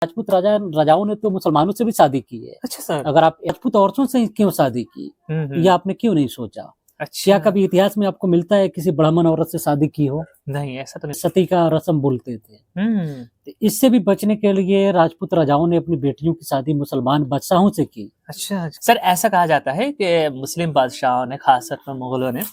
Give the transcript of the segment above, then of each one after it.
राजपूत राजाओं ने तो मुसलमानों से भी शादी की है। अच्छा सर। अगर आप राजपूत औरतों से क्यों शादी की, ये आपने क्यों नहीं सोचा? अच्छा। क्या कभी इतिहास में आपको मिलता है किसी ब्राह्मण औरत से शादी की हो? नहीं, ऐसा तो नहीं। सती का रस्म बोलते थे। तो इससे भी बचने के लिए राजपूत राजाओं ने अपनी बेटियों की शादी मुसलमान बादशाहों से की। अच्छा सर, ऐसा कहा जाता है कि मुस्लिम बादशाहों ने, खासकर मुगलों ने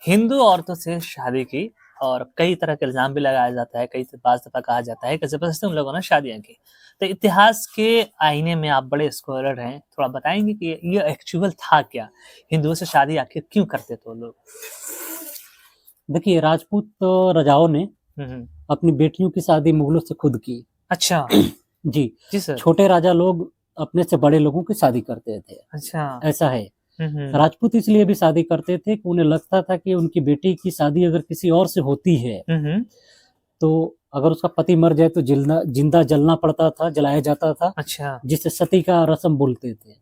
हिंदू औरतों से शादी की और कई तरह के इल्जाम भी लगाया जाता है, कई बार दफा कहा जाता है कि जबरदस्ती उन लोगों ने शादियां की। तो इतिहास के आईने में आप बड़े स्कॉलर हैं, थोड़ा बताएंगे कि ये एक्चुअल था क्या? हिंदुओं से शादी आखिर क्यों करते थे वो लोग? देखिए, राजपूत राजाओं ने अपनी बेटियों की शादी मुगलों से खुद की। अच्छा। जी सर। छोटे राजा लोग अपने से बड़े लोगों की शादी करते थे। अच्छा। ऐसा है। राजपूत इसलिए भी शादी करते थे कि उन्हें लगता था कि उनकी बेटी की शादी अगर किसी और से होती है तो अगर उसका पति मर जाए तो जिंदा जलना पड़ता था, जलाया जाता था। अच्छा। जिसे सती का रस्म बोलते थे।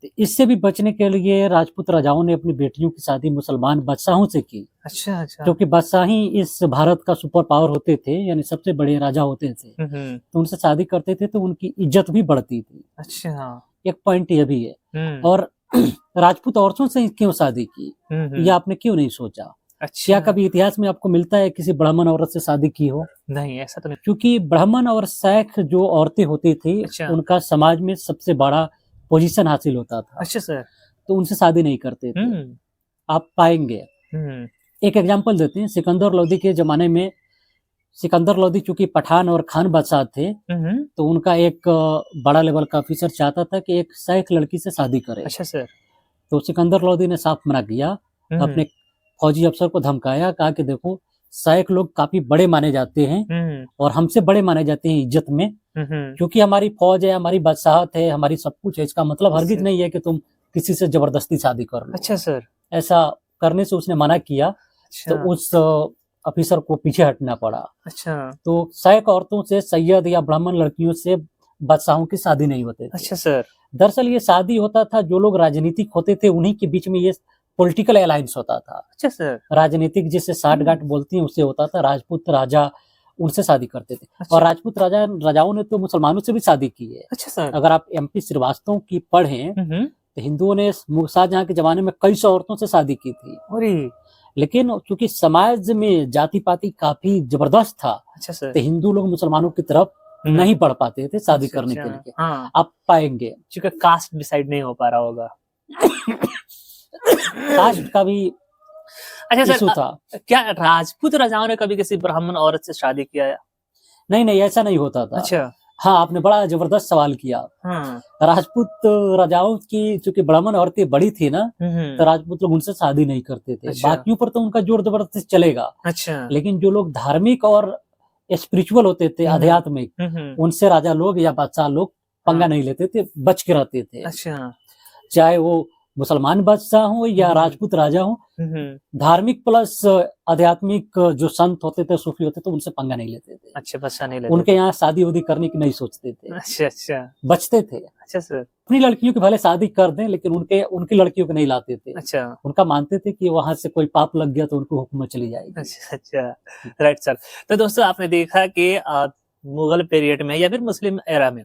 तो इससे भी बचने के लिए राजपूत राजाओं ने अपनी बेटियों की शादी मुसलमान बादशाहों से की। अच्छा। अच्छा। क्योंकि बादशाह ही इस भारत का सुपर पावर होते थे, यानी सबसे बड़े राजा होते थे। तो उनसे शादी करते थे तो उनकी इज्जत भी बढ़ती थी। अच्छा। एक पॉइंट ये भी है। और राजपूत औरतों से क्यों शादी की, ये आपने क्यों नहीं सोचा? अच्छा। क्या कभी इतिहास में आपको मिलता है किसी ब्राह्मण औरत से शादी की हो? नहीं, ऐसा तो नहीं। क्योंकि ब्राह्मण और शैख जो औरतें होती थी, अच्छा। उनका समाज में सबसे बड़ा पोजीशन हासिल होता था। अच्छा सर। तो उनसे शादी नहीं करते थे। आप पाएंगे। एक एग्जांपल देते हैं, सिकंदर लोदी के जमाने में सिकंदर लोदी चूंकि पठान और खान बादशाह थे, तो उनका एक बड़ा लेवल का ऑफिसर चाहता था कि एक शैख लड़की से शादी करे। अच्छा सर। तो सिकंदर लोदी ने साफ मना किया, अपने फौजी अफसर को धमकाया, कहा कि देखो शैख लोग काफी बड़े माने जाते हैं और हमसे बड़े माने जाते हैं इज्जत में, क्योंकि हमारी फौज है, हमारी बादशाहत है, हमारी सब कुछ है। इसका मतलब हरगिज नहीं है कि तुम किसी से जबरदस्ती शादी कर लो। अच्छा सर। ऐसा करने से उसने मना किया। अच्छा। तो उस ऑफिसर को पीछे हटना पड़ा। अच्छा। तो शैख औरतों से, सैयद या ब्राह्मण लड़कियों से बादशाहों की शादी नहीं होते थे। अच्छा सर। दरअसल ये शादी होता था, जो लोग राजनीतिक होते थे उन्हीं के बीच में ये पॉलिटिकल अलायंस होता था। अच्छा सर। राजनीतिक जिसे साठगांठ बोलती हैं उससे होता था। राजपूत राजा उनसे शादी करते थे। अच्छा। और राजपूत राजाओं ने तो मुसलमानों से भी शादी की है। अच्छा सर। अगर आप MP श्रीवास्तव की पढ़ें तो हिंदुओं ने शाहजहां के जमाने में कई सौ औरतों से शादी की थी। लेकिन क्योंकि समाज में जाति पाति काफी जबरदस्त था, अच्छा सर, तो हिंदू लोग मुसलमानों की तरफ नहीं बढ़ पाते थे शादी अच्छा, करने अच्छा, के लिए। हाँ। आप पाएंगे क्योंकि कास्ट डिसाइड नहीं हो पा रहा होगा। कास्ट का भी अच्छा इशू सर, था। क्या राजपूत राजाओं ने कभी किसी ब्राह्मण औरत से शादी किया है? नहीं, ऐसा नहीं होता था। अच्छा। हाँ, आपने बड़ा जबरदस्त सवाल किया। राजपूत राजाओं की चूंकि ब्राह्मण औरतें बड़ी थी ना, तो राजपूत लोग उनसे शादी नहीं करते थे। अच्छा। बाकियों पर तो उनका जोर जबरदस्ती चलेगा। अच्छा। लेकिन जो लोग धार्मिक और स्पिरिचुअल होते थे, आध्यात्मिक, उनसे राजा लोग या बादशाह लोग पंगा नहीं लेते थे, बच के रहते थे। अच्छा। चाहे वो मुसलमान बादशाह हो या राजपूत राजा हो, धार्मिक प्लस आध्यात्मिक जो संत होते थे, सूफी होते थे, उनसे पंगा नहीं लेते थे। अच्छा, बच्चा नहीं लेते उनके यहाँ शादी उदी करने की नहीं सोचते थे। अच्छा, अच्छा, बचते थे। अच्छा सर। अपनी लड़कियों की भले शादी कर दें, लेकिन उनकी लड़कियों को नहीं लाते थे। अच्छा। उनका मानते थे कि वहां से कोई पाप लग गया तो उनको हुक्म चली जाएगी। अच्छा, अच्छा, राइट सर। तो दोस्तों, आपने देखा कि मुगल पीरियड में या फिर मुस्लिम एरा में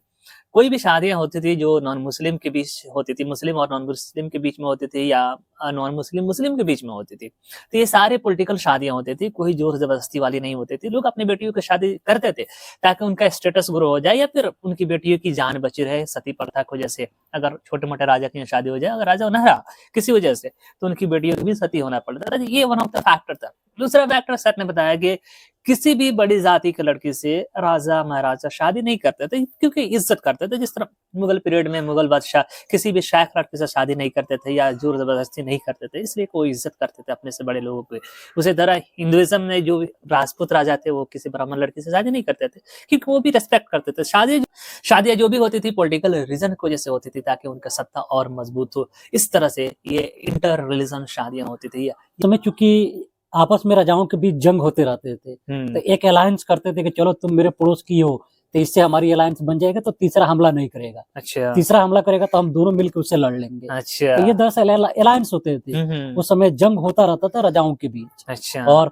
कोई भी शादियां होती थी जो नॉन मुस्लिम के बीच होती थी, मुस्लिम और नॉन मुस्लिम के बीच में होती थी, या नॉन मुस्लिम मुस्लिम के बीच में होती थी, तो ये सारे पॉलिटिकल शादियां होती थी, कोई जोर जबरदस्ती वाली नहीं होती थी। लोग अपनी बेटियों की शादी करते थे ताकि उनका स्टेटस ग्रो हो जाए या फिर उनकी बेटियों की जान बची रहे। सती प्रथा को जैसे अगर छोटे मोटे राजा की शादी हो जाए, अगर राजा न रहा किसी वजह से, तो उनकी बेटियों को भी सती होना पड़ता था। ये वन ऑफ द फैक्टर था। दूसरा फैक्टर सर ने बताया कि किसी भी बड़ी जाति की लड़की से राजा महाराजा शादी नहीं करते थे, क्योंकि इज्जत करते थे। जिस तरह मुगल पीरियड में मुगल बादशाह किसी भी शेख लड़की से शादी नहीं करते थे या जोर जबरदस्ती नहीं करते थे, इसलिए कोई इज्जत करते थे अपने से बड़े लोगों को। उसी तरह हिंदुइज्म में जो राजपूत राजा थे वो किसी ब्राह्मण लड़की से शादी नहीं करते थे, क्योंकि वो भी रेस्पेक्ट करते थे। शादियां जो भी होती थी पॉलिटिकल रीजन की वजह से होती थी, ताकि उनका सत्ता और मजबूत हो। इस तरह से ये इंटर रिलीजन शादियां होती थी। समय चूंकि आपस में राजाओं के बीच जंग होते रहते थे, तो एक अलायंस करते थे कि चलो तुम मेरे पड़ोस की हो, तो इससे हमारी अलायंस बन जाएगा, तो तीसरा हमला नहीं करेगा। अच्छा। तीसरा हमला करेगा तो हम दोनों मिलकर उससे लड़ लेंगे। अच्छा। तो ये दरअसल अलायंस होते थे। उस समय जंग होता रहता था राजाओं के बीच। अच्छा। और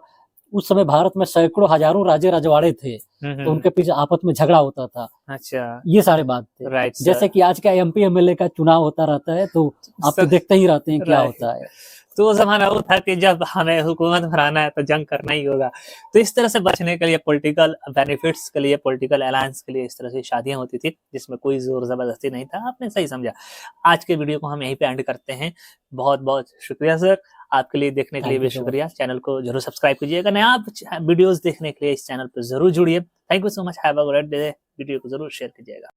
उस समय भारत में सैकड़ों हजारों राजे रजवाड़े थे, तो उनके पीछे आपस में झगड़ा होता था। अच्छा, ये सारे बात थे। Right sir. जैसे कि आज का MP MLA का चुनाव होता रहता है, तो आप तो सर, देखते ही रहते हैं क्या राइट। होता है। तो वो ज़माना वो था कि जब हमें हुकूमत बनाना है तो जंग करना ही होगा। तो इस तरह से बचने के लिए पॉलिटिकल बेनिफिट्स के लिए, पॉलिटिकल अलायंस के लिए इस तरह से शादियाँ होती थी, जिसमें कोई ज़ोर-ज़बरदस्ती नहीं था। आपने सही समझा। आज के वीडियो को हम यहीं पे एंड करते हैं। बहुत-बहुत शुक्रिया सर, आपके लिए देखने के लिए थैंक भी यू सो शुक्रिया। मच। चैनल को ज़रूर सब्सक्राइब कीजिएगा। नया वीडियोज़ देखने के लिए इस चैनल पे ज़रूर जुड़िए। Thank you so much, have a great day. Video को ज़रूर शेयर कीजिएगा।